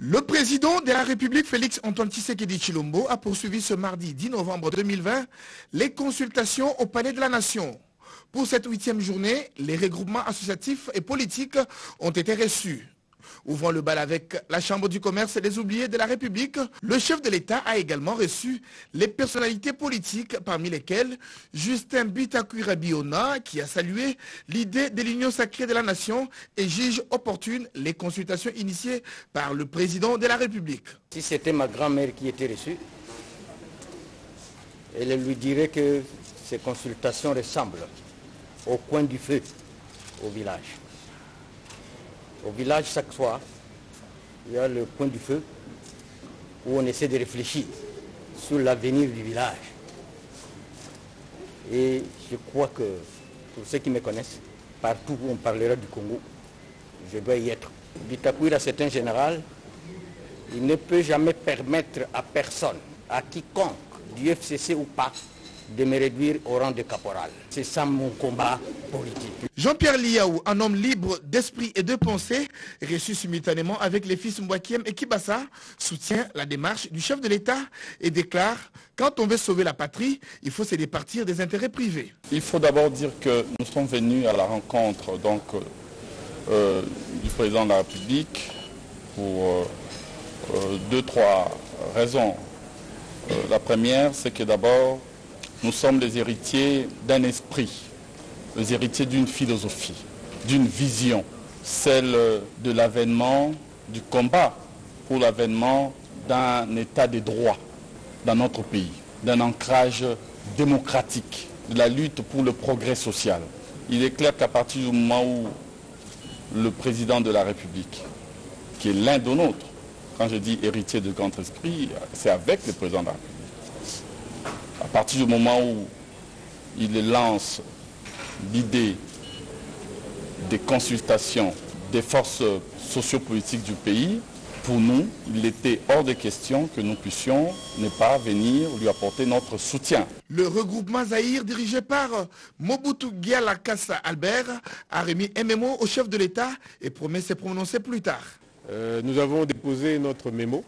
Le président de la République, Félix Antoine Tshisekedi Tshilombo, a poursuivi ce mardi 10 novembre 2020 les consultations au Palais de la Nation. Pour cette 8e journée, les regroupements associatifs et politiques ont été reçus. Ouvrant le bal avec la Chambre du commerce et des oubliés de la République, le chef de l'État a également reçu les personnalités politiques, parmi lesquelles Justin Bitakwira Biona, qui a salué l'idée de l'union sacrée de la nation et juge opportune les consultations initiées par le président de la République. Si c'était ma grand-mère qui était reçue, elle lui dirait que ces consultations ressemblent au coin du feu au village. Au village, chaque soir, il y a le coin du feu où on essaie de réfléchir sur l'avenir du village. Et je crois que, pour ceux qui me connaissent, partout où on parlera du Congo, je dois y être. Bitakwira, c'est un général. Il ne peut jamais permettre à personne, à quiconque, du FCC ou pas, de me réduire au rang de caporal. C'est ça mon combat politique. Jean-Pierre Liaou, un homme libre d'esprit et de pensée, reçu simultanément avec les fils Mbouakiem et Kibassa, soutient la démarche du chef de l'État et déclare « Quand on veut sauver la patrie, il faut se départir des intérêts privés ». Il faut d'abord dire que nous sommes venus à la rencontre du président de la République pour 2-3 raisons. La première, c'est que d'abord, nous sommes les héritiers d'un esprit, les héritiers d'une philosophie, d'une vision, celle de l'avènement, du combat pour l'avènement d'un état de droit dans notre pays, d'un ancrage démocratique, de la lutte pour le progrès social. Il est clair qu'à partir du moment où le président de la République, qui est l'un de nôtres, quand je dis héritier de grand esprit, c'est avec le président de la République. À partir du moment où il lance l'idée des consultations des forces sociopolitiques du pays, pour nous, il était hors de question que nous puissions ne pas venir lui apporter notre soutien. Le regroupement Zahir, dirigé par Mobutu Gyalakassa Albert, a remis un mémo au chef de l'État et promet de se prononcer plus tard. Nous avons déposé notre mémo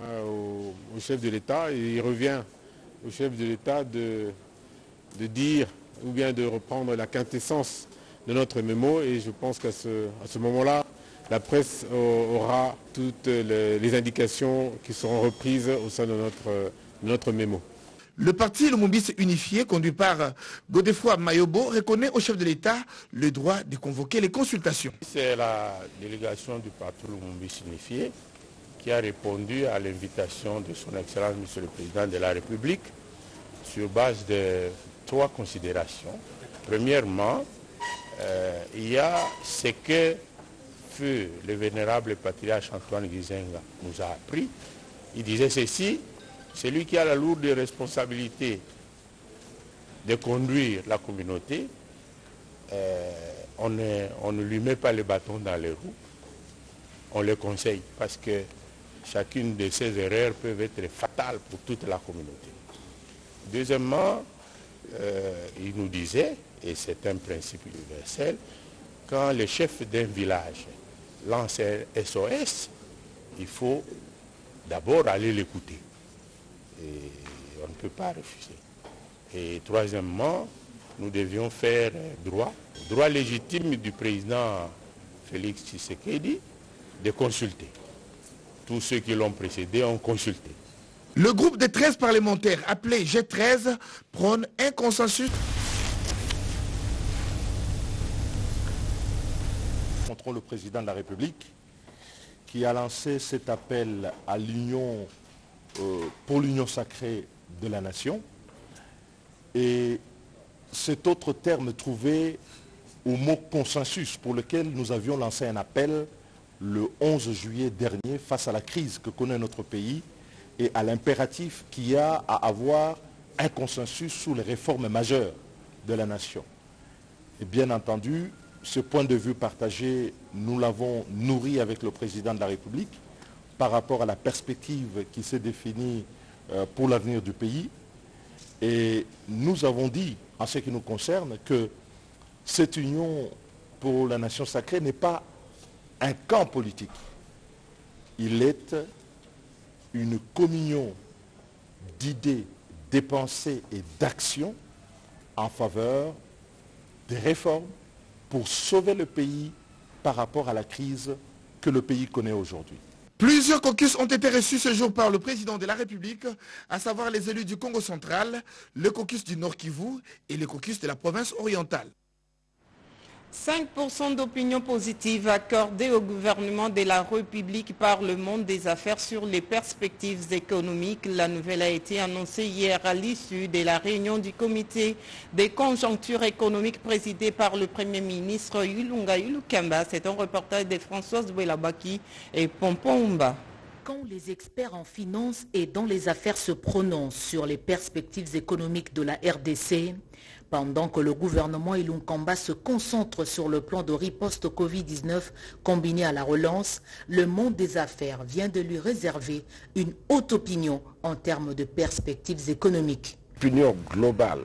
au chef de l'État et il revient au chef de l'État de dire ou bien de reprendre la quintessence de notre mémo et je pense qu'à ce moment-là, la presse aura toutes les indications qui seront reprises au sein de notre mémo. Le parti Lumumbis unifié, conduit par Godefroid Mayobo, reconnaît au chef de l'État le droit de convoquer les consultations. C'est la délégation du parti Lumumbis unifié qui a répondu à l'invitation de son Excellence, Monsieur le Président de la République, sur base de 3 considérations. Premièrement, il y a ce que feu le vénérable patriarche Antoine Gizenga nous a appris. Il disait ceci, celui qui a la lourde responsabilité de conduire la communauté, on ne lui met pas le bâton dans les roues, on le conseille parce que chacune de ces erreurs peut être fatale pour toute la communauté. Deuxièmement, il nous disait, et c'est un principe universel, quand le chef d'un village lance un SOS, il faut d'abord aller l'écouter. Et on ne peut pas refuser. Et troisièmement, nous devions faire droit légitime du président Félix Tshisekedi de consulter. Tous ceux qui l'ont précédé ont consulté. Le groupe des 13 parlementaires appelé G13 prône un consensus. Contre le président de la République qui a lancé cet appel à l'union pour l'union sacrée de la nation. Et cet autre terme trouvé au mot consensus pour lequel nous avions lancé un appel le 11 juillet dernier face à la crise que connaît notre pays et à l'impératif qu'il y a à avoir un consensus sur les réformes majeures de la nation. Et bien entendu, ce point de vue partagé, nous l'avons nourri avec le président de la République par rapport à la perspective qui s'est définie pour l'avenir du pays. Et nous avons dit, en ce qui nous concerne, que cette union pour la nation sacrée n'est pas un camp politique. il est une communion d'idées, des pensées et d'actions en faveur des réformes pour sauver le pays par rapport à la crise que le pays connaît aujourd'hui. Plusieurs caucus ont été reçus ce jour par le président de la République, à savoir les élus du Congo central, le caucus du Nord Kivu et le caucus de la province orientale. 5% d'opinion positive accordée au gouvernement de la République par le monde des affaires sur les perspectives économiques. La nouvelle a été annoncée hier à l'issue de la réunion du comité des conjonctures économiques présidé par le Premier ministre Ilunga Ilukamba. C'est un reportage de Françoise Bouelabaki et Pompon Umba. Quand les experts en finance et dans les affaires se prononcent sur les perspectives économiques de la RDC, pendant que le gouvernement Ilunkamba se concentre sur le plan de riposte au Covid-19 combiné à la relance, le monde des affaires vient de lui réserver une haute opinion en termes de perspectives économiques. L'opinion globale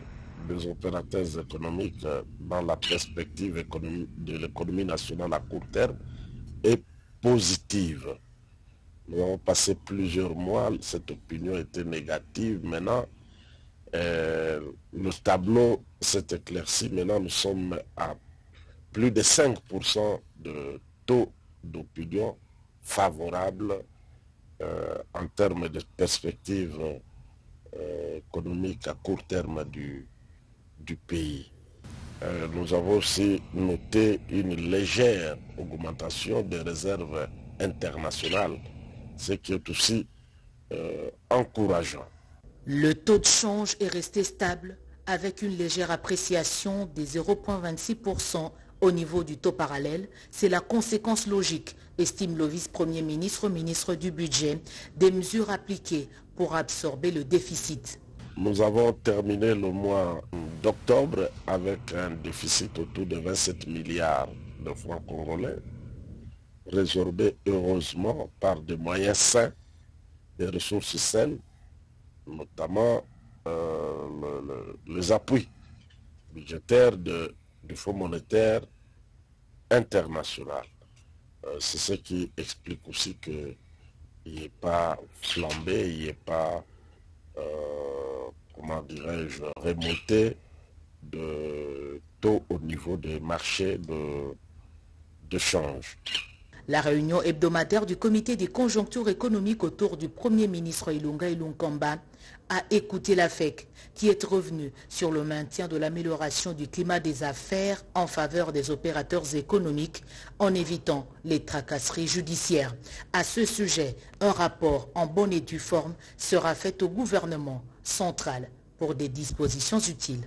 des opérateurs économiques dans la perspective de l'économie nationale à court terme est positive. Nous avons passé plusieurs mois, cette opinion était négative. Maintenant, le tableau s'est éclairci. Maintenant, nous sommes à plus de 5% de taux d'opinion favorable en termes de perspectives économiques à court terme du pays. Nous avons aussi noté une légère augmentation des réserves internationales, ce qui est aussi encourageant. Le taux de change est resté stable avec une légère appréciation des 0,26% au niveau du taux parallèle. C'est la conséquence logique, estime le vice-premier ministre, ministre du Budget, des mesures appliquées pour absorber le déficit. Nous avons terminé le mois d'octobre avec un déficit autour de 27 milliards de francs congolais, résorbé heureusement par des moyens sains, des ressources saines, notamment les appuis budgétaires du Fonds monétaire international. C'est ce qui explique aussi qu'il n'y ait pas flambé, il n'y ait pas, comment dirais-je, remonté de taux au niveau des marchés de change. La réunion hebdomadaire du comité des conjonctures économiques autour du Premier ministre Ilunga Ilunkamba a écouté la FEC, qui est revenue sur le maintien de l'amélioration du climat des affaires en faveur des opérateurs économiques en évitant les tracasseries judiciaires. À ce sujet, un rapport en bonne et due forme sera fait au gouvernement central pour des dispositions utiles.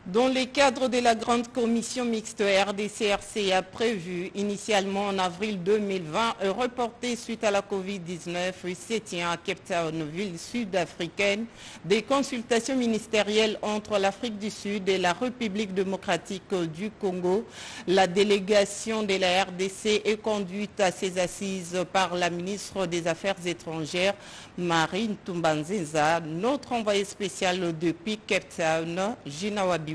Dans le cadre de la grande commission mixte RDC-RCA prévue initialement en avril 2020 et reportée suite à la Covid-19, il se tient à Cape Town, ville sud-africaine, des consultations ministérielles entre l'Afrique du Sud et la République démocratique du Congo. La délégation de la RDC est conduite à ses assises par la ministre des Affaires étrangères, Marie Ntumbanzinza, notre envoyé spécial depuis Cape Town, Gina Wabiwa.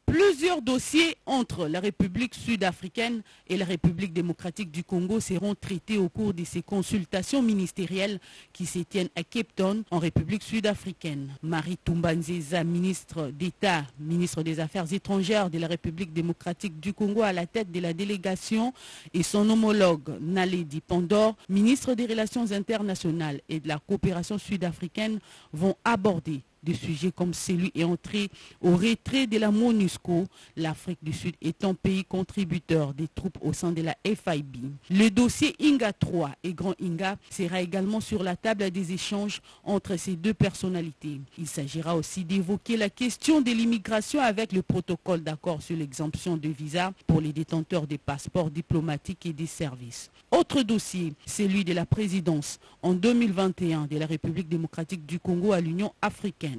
Plusieurs dossiers entre la République sud-africaine et la République démocratique du Congo seront traités au cours de ces consultations ministérielles qui se tiennent à Cape Town, en République sud-africaine. Marie Ntumbanzinza, ministre d'État, ministre des Affaires étrangères de la République démocratique du Congo à la tête de la délégation, et son homologue Naledi Pandor, ministre des Relations internationales et de la coopération sud-africaine, vont aborder des sujets comme celui est entré au retrait de la MONUSCO, l'Afrique du Sud étant pays contributeur des troupes au sein de la FIB. Le dossier Inga 3 et Grand Inga sera également sur la table des échanges entre ces deux personnalités. Il s'agira aussi d'évoquer la question de l'immigration avec le protocole d'accord sur l'exemption de visa pour les détenteurs des passeports diplomatiques et des services. Autre dossier, celui de la présidence en 2021 de la République démocratique du Congo à l'Union africaine.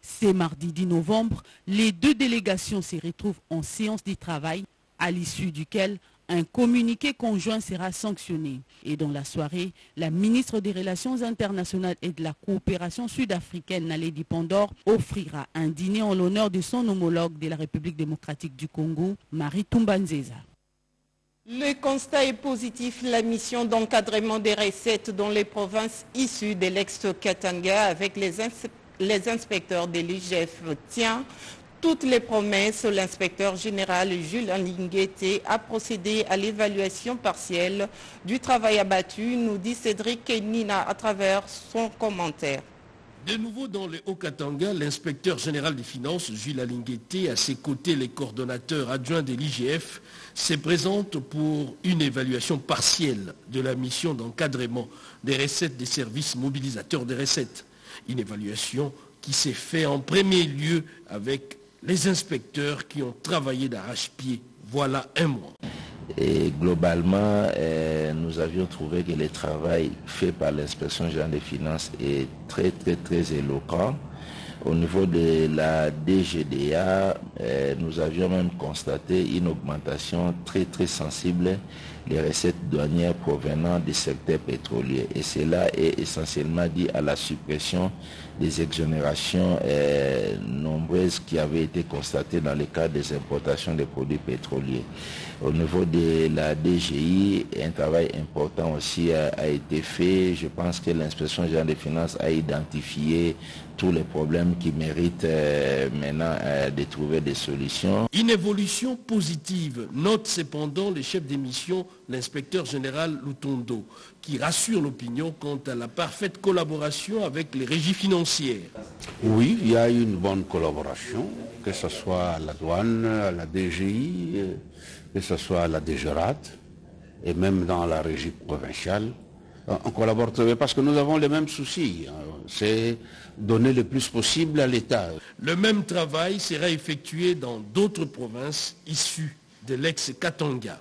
C'est mardi 10 novembre, les deux délégations se retrouvent en séance de travail, à l'issue duquel un communiqué conjoint sera sanctionné. Et dans la soirée, la ministre des Relations internationales et de la coopération sud-africaine, Naledi Pandor, offrira un dîner en l'honneur de son homologue de la République démocratique du Congo, Marie Ntumbanzinza. Le constat est positif. La mission d'encadrement des recettes dans les provinces issues de l'ex-Katanga avec les inspecteurs de l'IGF tient toutes les promesses. L'inspecteur général Jules Alinguete a procédé à l'évaluation partielle du travail abattu, nous dit Cédric Nina à travers son commentaire. De nouveau dans le Haut-Katanga, l'inspecteur général des finances, Jules Alinguete, à ses côtés les coordonnateurs adjoints de l'IGF, se présentent pour une évaluation partielle de la mission d'encadrement des recettes des services mobilisateurs des recettes. Une évaluation qui s'est faite en premier lieu avec les inspecteurs qui ont travaillé d'arrache-pied voilà un mois. Et globalement, nous avions trouvé que le travail fait par l'inspection générale des finances est très éloquent. Au niveau de la DGDA, nous avions même constaté une augmentation très sensible des recettes douanières provenant du secteur pétrolier. Et cela est essentiellement dû à la suppression des exonérations nombreuses qui avaient été constatées dans le cadre des importations des produits pétroliers. Au niveau de la DGI, un travail important aussi a été fait. Je pense que l'inspection générale des finances a identifié tous les problèmes qui méritent maintenant de trouver des solutions. Une évolution positive, note cependant le chef de mission, l'inspecteur général Lutondo, qui rassure l'opinion quant à la parfaite collaboration avec les régies financières. Oui, il y a une bonne collaboration, que ce soit à la douane, à la DGI, que ce soit à la DGRAT, et même dans la régie provinciale. On collabore très bien parce que nous avons les mêmes soucis. C'est donner le plus possible à l'État. Le même travail sera effectué dans d'autres provinces issues de l'ex-Katanga.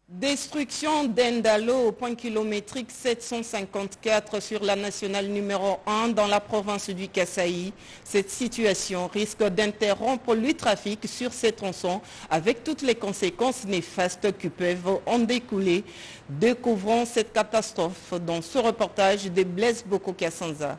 Destruction d'Endalo au point kilométrique 754 sur la nationale numéro 1 dans la province du Kasaï. Cette situation risque d'interrompre le trafic sur ces tronçons avec toutes les conséquences néfastes qui peuvent en découler. Découvrons cette catastrophe dans ce reportage de Blaise Boko Kassanza.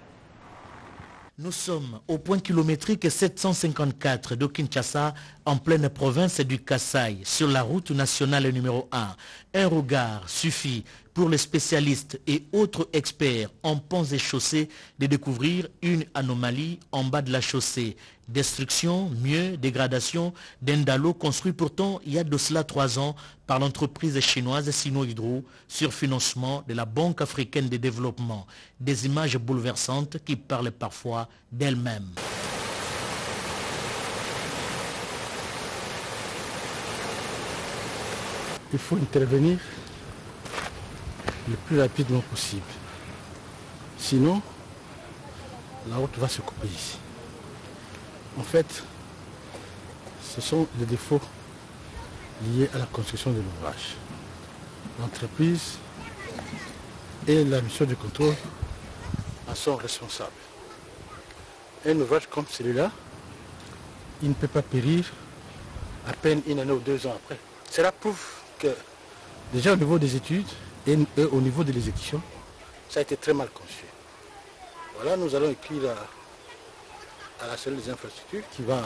Nous sommes au point kilométrique 754 de Kinshasa, en pleine province du Kasaï, sur la route nationale numéro 1. Un regard suffit pour les spécialistes et autres experts en ponts et chaussées de découvrir une anomalie en bas de la chaussée. Destruction, mieux, dégradation d'Endalo construit pourtant il y a de cela 3 ans par l'entreprise chinoise Sino-Hydro sur financement de la Banque africaine de développement. Des images bouleversantes qui parlent parfois d'elles-mêmes. Il faut intervenir le plus rapidement possible. Sinon, la route va se couper ici. En fait, ce sont les défauts liés à la construction de l'ouvrage. L'entreprise et la mission de contrôle en sont responsables. Un ouvrage comme celui-là, il ne peut pas périr à peine 1 année ou 2 ans après. Cela prouve que déjà au niveau des études et au niveau de l'exécution, ça a été très mal conçu. Voilà, nous allons écrire à la cellule des infrastructures qui va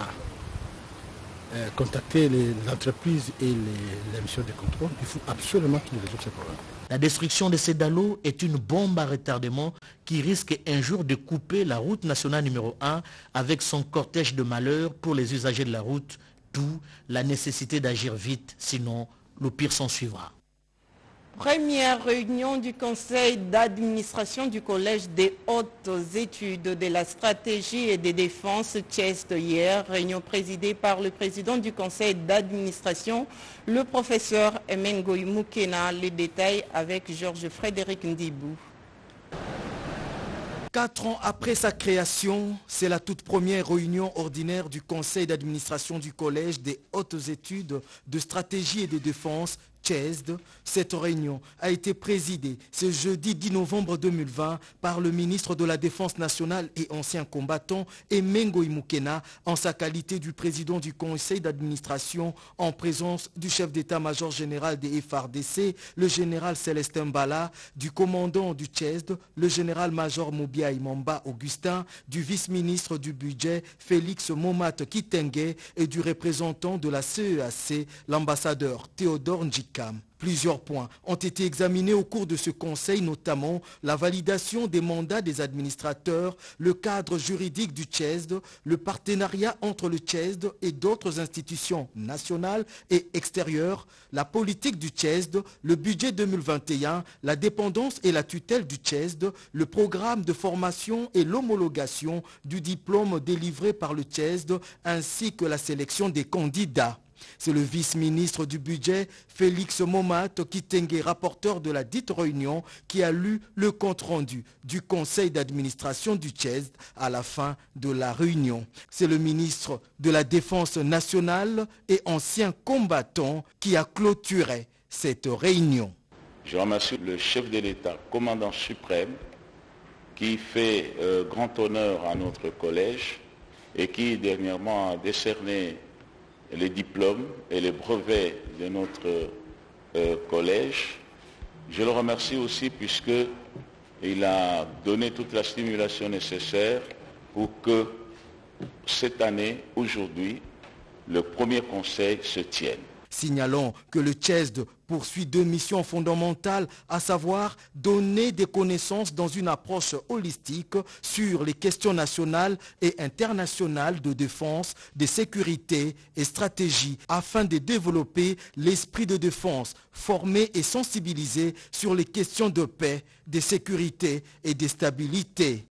contacter l'entreprise et les missions de contrôle. Il faut absolument qu'ils résolvent ce problème. La destruction de ces dallos est une bombe à retardement qui risque un jour de couper la route nationale numéro 1 avec son cortège de malheurs pour les usagers de la route, d'où la nécessité d'agir vite, sinon le pire s'en suivra. Première réunion du conseil d'administration du collège des hautes études de la stratégie et des défenses CHESD hier, réunion présidée par le président du conseil d'administration, le professeur Emengoy Mukena. Les détails avec Georges Frédéric Ndibou. 4 ans après sa création, c'est la toute première réunion ordinaire du conseil d'administration du collège des hautes études de stratégie et de défense, CHESD. Cette réunion a été présidée ce jeudi 10 novembre 2020 par le ministre de la Défense nationale et ancien combattant Emengoy Mukena en sa qualité du président du conseil d'administration en présence du chef d'état-major général des FARDC, le général Célestin Bala, du commandant du CHESD, le général-major Mobia Imamba Augustin, du vice-ministre du budget Félix Momat Kitenge et du représentant de la CEAC, l'ambassadeur Théodore Njika. l'UCAM. Plusieurs points ont été examinés au cours de ce conseil, notamment la validation des mandats des administrateurs, le cadre juridique du CHESD, le partenariat entre le CHESD et d'autres institutions nationales et extérieures, la politique du CHESD, le budget 2021, la dépendance et la tutelle du CHESD, le programme de formation et l'homologation du diplôme délivré par le CHESD, ainsi que la sélection des candidats. C'est le vice-ministre du budget, Félix Momat Kitenge, rapporteur de la dite réunion, qui a lu le compte-rendu du conseil d'administration du CHESD à la fin de la réunion. C'est le ministre de la Défense nationale et ancien combattant qui a clôturé cette réunion. Je remercie le chef de l'État, commandant suprême, qui fait grand honneur à notre collège et qui dernièrement a décerné les diplômes et les brevets de notre collège. Je le remercie aussi puisqu'il a donné toute la stimulation nécessaire pour que cette année, aujourd'hui, le premier conseil se tienne. Signalons que le CHESD poursuit 2 missions fondamentales, à savoir donner des connaissances dans une approche holistique sur les questions nationales et internationales de défense, de sécurité et stratégie, afin de développer l'esprit de défense, former et sensibiliser sur les questions de paix, de sécurité et de stabilité.